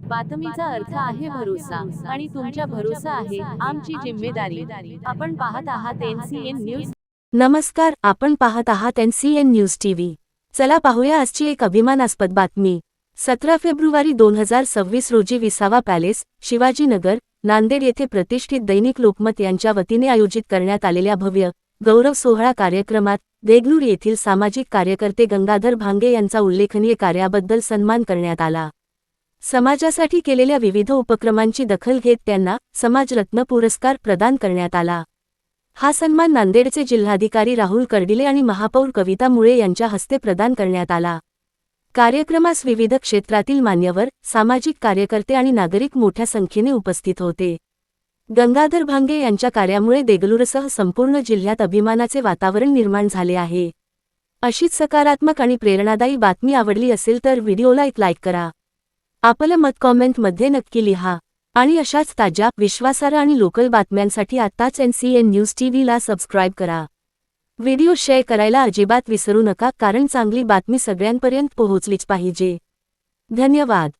बातमीचा अर्थ आहे भरोसा आणि तुमच्या भरोसा आहे आमची जिम्मेदारी। आपण पाहत आहात NCN न्यूज। नमस्कार, आपण पाहत आहात NCN न्यूज टीव्ही। चला पाहूया आजची एक अभिमानास्पद बातमी। 17 फेब्रुवारी 2026 रोजी विसावा पॅलेस, शिवाजीनगर, नांदेड येथे प्रतिष्ठित दैनिक लोकमत यांच्या वतीने आयोजित करण्यात आलेल्या भव्य गौरव सोहळा कार्यक्रमात देगलूर येथील सामाजिक कार्यकर्ते गंगाधर भांगे यांचा उल्लेखनीय कार्याबद्दल सन्मान करण्यात आला। समाजासाठी केलेल्या विविध उपक्रमांची दखल घेत त्यांना समाजरत्न पुरस्कार प्रदान करण्यात आला। हा सन्मान नांदेडचे जिल्हाधिकारी राहुल कर्डिले आणि महापौर कविता मुळे यांच्या हस्ते प्रदान करण्यात आला। कार्यक्रमास विविध क्षेत्रातील मान्यवर, सामाजिक कार्यकर्ते आणि नागरिक मोठ्या संख्येने उपस्थित होते। गंगाधर भांगे यांच्या कार्यामुळे देगलूरसह संपूर्ण जिल्ह्यात अभिमानाचे वातावरण निर्माण झाले आहे। अशीच सकारात्मक आणि प्रेरणादायी बातमी आवडली असेल तर व्हिडिओला एक लाईक करा। आपलं मत कॉमेंटमध्ये नक्की लिहा आणि अशाच ताज्या, विश्वासार्ह आणि लोकल बातम्यांसाठी आत्ताच NCN न्यूज टीव्हीला सबस्क्राईब करा। व्हिडिओ शेअर करायला अजिबात विसरू नका, कारण चांगली बातमी सगळ्यांपर्यंत पोहोचलीच पाहिजे। धन्यवाद।